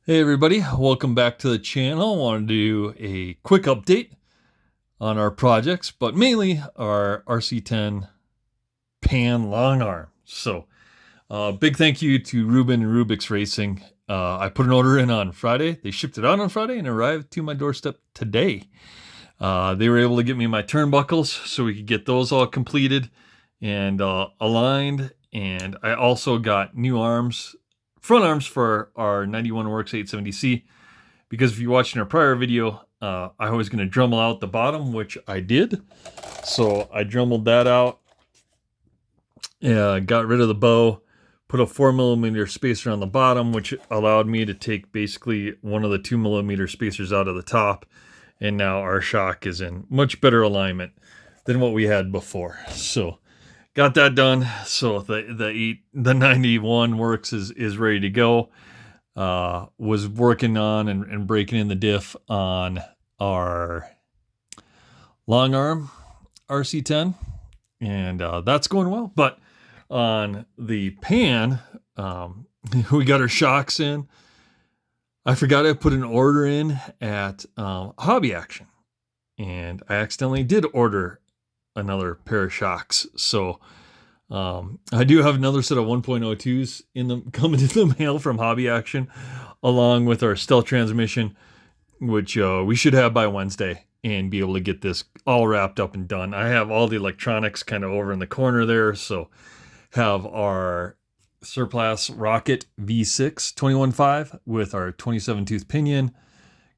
Hey everybody, welcome back to the channel. I wanted to do a quick update on our projects, but mainly our RC10 pan long arm. So big thank you to Ruben and Rubik's Racing. I put an order in on Friday. They shipped it out on Friday and arrived to my doorstep today. They were able to get me my turnbuckles so we could get those all completed and aligned. And I also got new arms, front arms for our 91 Works 870C, because if you watched in our prior video, I was going to Dremel out the bottom, which I did. So I Dremeled that out, got rid of the bow, put a 4mm spacer on the bottom, which allowed me to take basically one of the 2mm spacers out of the top. And now our shock is in much better alignment than what we had before. So got that done. So the 91 Works is ready to go. Was working on and breaking in the diff on our long arm RC10, and that's going well. But on the pan, we got our shocks in. I forgot I put an order in at Hobby Action, and I accidentally did order another pair of shocks. So I do have another set of 1.02s coming in the mail from Hobby Action, along with our stealth transmission, which we should have by Wednesday and be able to get this all wrapped up and done. I have all the electronics kind of over in the corner there. So have our Surplus Rocket V6 21.5 with our 27 tooth pinion,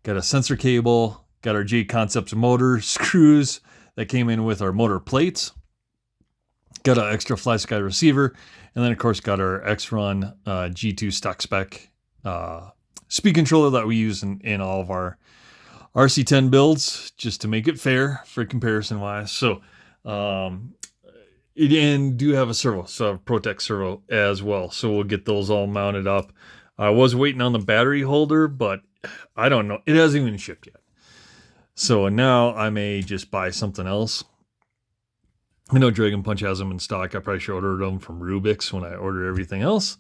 got a sensor cable, got our J Concepts motor screws that came in with our motor plates, got an extra Fly Sky receiver, and then of course got our X-Run G2 stock spec speed controller that we use in all of our RC10 builds, just to make it fair for comparison wise. So and do have a servo, so a Protect servo as well. So we'll get those all mounted up. I was waiting on the battery holder, but I don't know. It hasn't even shipped yet. So now I may just buy something else. I know Dragon Punch has them in stock. I probably should order them from Rubik's when I order everything else.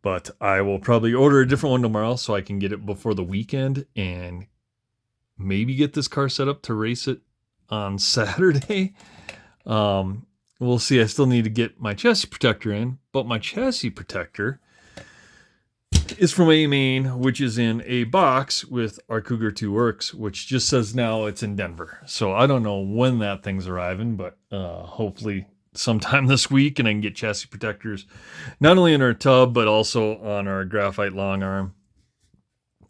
But I will probably order a different one tomorrow so I can get it before the weekend and maybe get this car set up to race it on Saturday. We'll see. I still need to get my chassis protector in, but my chassis protector is from A-Main, which is in a box with our Cougar 2 Works, which just says now it's in Denver. So I don't know when that thing's arriving, but hopefully sometime this week, and I can get chassis protectors not only in our tub, but also on our graphite long arm,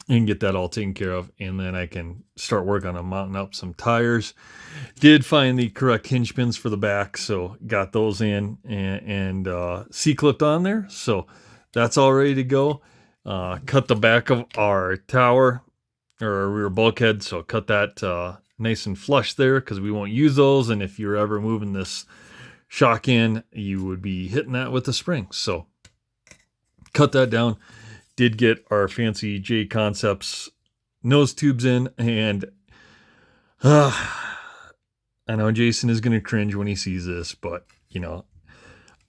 and get that all taken care of. And then I can start working on mounting up some tires. Did find the correct hinge pins for the back, so got those in and C-clipped on there. So that's all ready to go. Cut the back of our tower or our rear bulkhead, so cut that nice and flush there because we won't use those. And if you're ever moving this shock in, you would be hitting that with the spring. So cut that down. Did get our fancy J Concepts nose tubes in, and I know Jason is going to cringe when he sees this, but you know,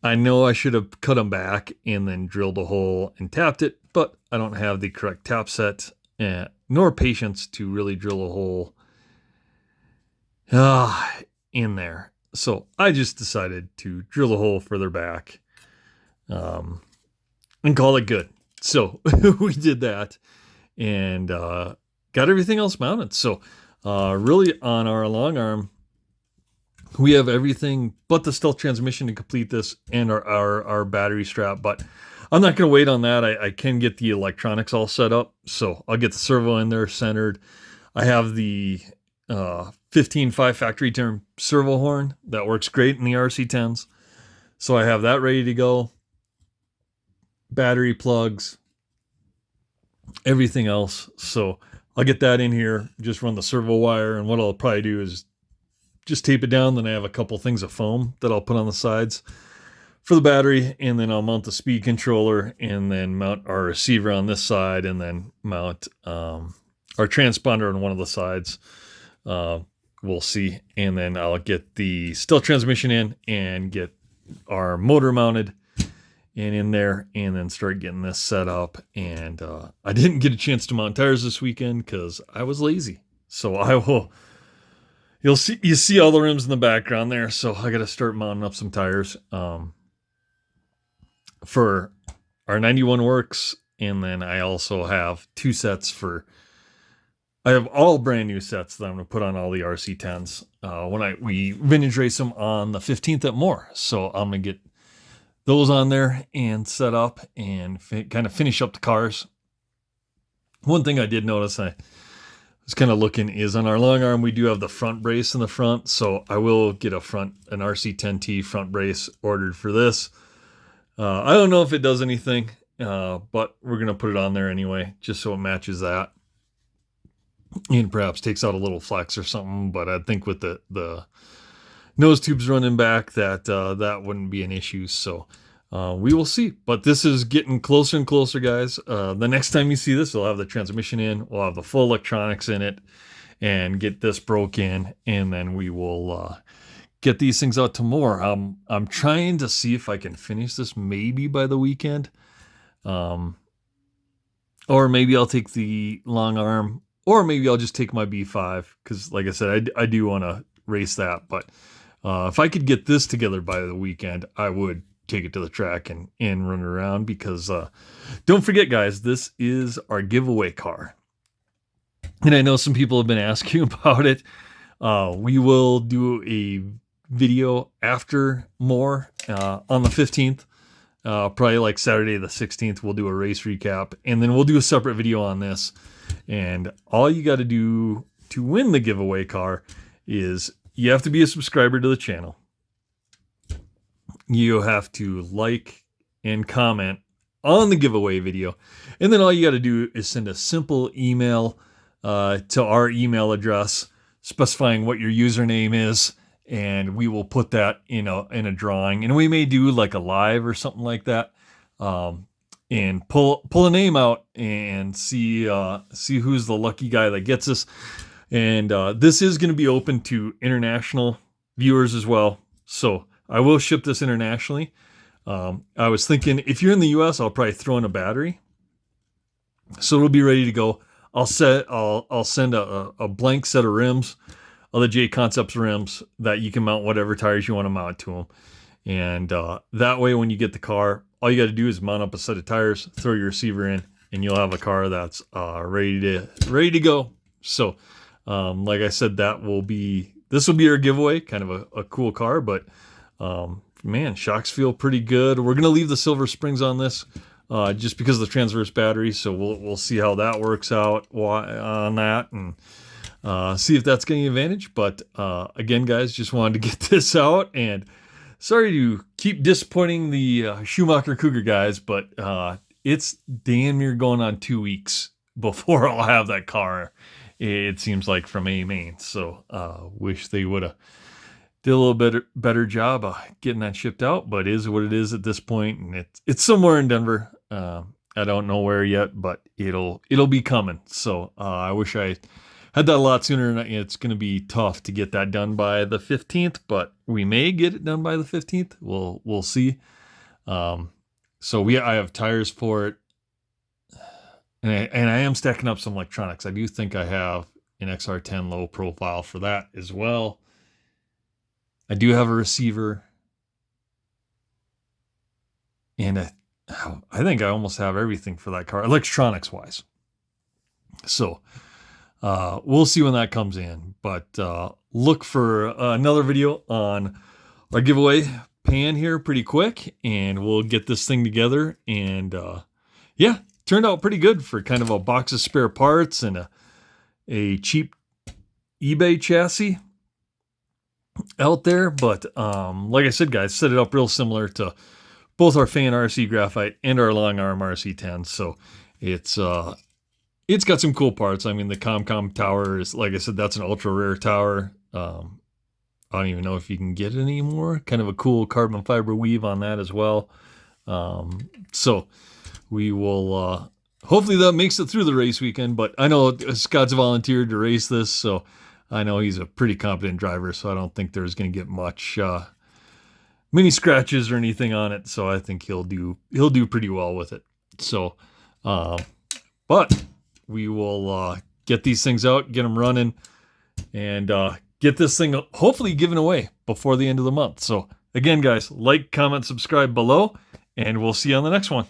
I know I should have cut them back and then drilled a hole and tapped it, but I don't have the correct tap set nor patience to really drill a hole in there. So I just decided to drill a hole further back and call it good. So we did that and got everything else mounted. So really on our long arm, we have everything but the stealth transmission to complete this and our battery strap. But I'm not going to wait on that. I can get the electronics all set up. So I'll get the servo in there centered. I have the 15.5 factory turn servo horn that works great in the RC10s. So I have that ready to go. Battery plugs, everything else. So I'll get that in here, just run the servo wire, and what I'll probably do is just tape it down. Then I have a couple things of foam that I'll put on the sides for the battery, and then I'll mount the speed controller and then mount our receiver on this side, and then mount our transponder on one of the sides. We'll see. And then I'll get the stealth transmission in and get our motor mounted and in there, and then start getting this set up. And I didn't get a chance to mount tires this weekend because I was lazy. So I will. You see all the rims in the background there. So I got to start mounting up some tires for our 91 Works, and then I also have 2 sets for. I have all brand new sets that I'm going to put on all the RC10s when we vintage race them on the 15th at Moore. So I'm going to get those on there and set up and kind of finish up the cars. One thing I did notice I was kind of looking is on our long arm, we do have the front brace in the front. So I will get an RC10T front brace ordered for this. I don't know if it does anything, but we're going to put it on there anyway, just so it matches that. And perhaps takes out a little flex or something, but I think with the nose tubes running back, that wouldn't be an issue. So we will see. But this is getting closer and closer, guys. The next time you see this, we'll have the transmission in, we'll have the full electronics in it, and get this broke in, and then we will get these things out to more. I'm trying to see if I can finish this maybe by the weekend, or maybe I'll take the long arm. Or maybe I'll just take my B5 because, like I said, I do want to race that. But if I could get this together by the weekend, I would take it to the track and run it around because don't forget, guys, this is our giveaway car. And I know some people have been asking about it. We will do a video after more on the 15th. Probably like Saturday the 16th, we'll do a race recap. And then we'll do a separate video on this. And all you got to do to win the giveaway car is you have to be a subscriber to the channel. You have to like and comment on the giveaway video. And then all you got to do is send a simple email to our email address specifying what your username is. And we will put that in a drawing. And we may do like a live or something like that. And pull a name out and see who's the lucky guy that gets this. And this is going to be open to international viewers as well. So I will ship this internationally. I was thinking if you're in the US, I'll probably throw in a battery. So it'll be ready to go. I'll send a blank set of rims, of the J Concepts rims that you can mount whatever tires you want to mount to them. And that way, when you get the car, all you got to do is mount up a set of tires, throw your receiver in, and you'll have a car that's ready to go. So, like I said, this will be our giveaway, kind of a cool car. But man, shocks feel pretty good. We're gonna leave the silver springs on this just because of the transverse battery. So we'll see how that works out on that and see if that's getting advantage. But again, guys, just wanted to get this out and. Sorry to keep disappointing the Schumacher Cougar guys, but it's damn near going on 2 weeks before I'll have that car, it seems like, from A-Main. So wish they would have did a little better job getting that shipped out, but it is what it is at this point, and it's somewhere in Denver. I don't know where yet, but it'll be coming. So I wish I had that a lot sooner, and it's going to be tough to get that done by the 15th, but we may get it done by the 15th. We'll see. So I have tires for it, and I am stacking up some electronics. I do think I have an XR10 low profile for that as well. I do have a receiver, and I think I almost have everything for that car, electronics wise. So we'll see when that comes in, but look for another video on our giveaway pan here pretty quick, and we'll get this thing together. And yeah, turned out pretty good for kind of a box of spare parts and a cheap eBay chassis out there. But like I said, guys, set it up real similar to both our fan RC Graphite and our long arm RC10. So it's got some cool parts. I mean, the ComCom tower is, like I said, that's an ultra rare tower. I don't even know if you can get it anymore. Kind of a cool carbon fiber weave on that as well. So we will, hopefully that makes it through the race weekend, but I know Scott's volunteered to race this, so I know he's a pretty competent driver, so I don't think there's going to get much many scratches or anything on it. So I think he'll do pretty well with it. So, but we will get these things out, get them running, and get this thing hopefully given away before the end of the month. So again, guys, like, comment, subscribe below, and we'll see you on the next one.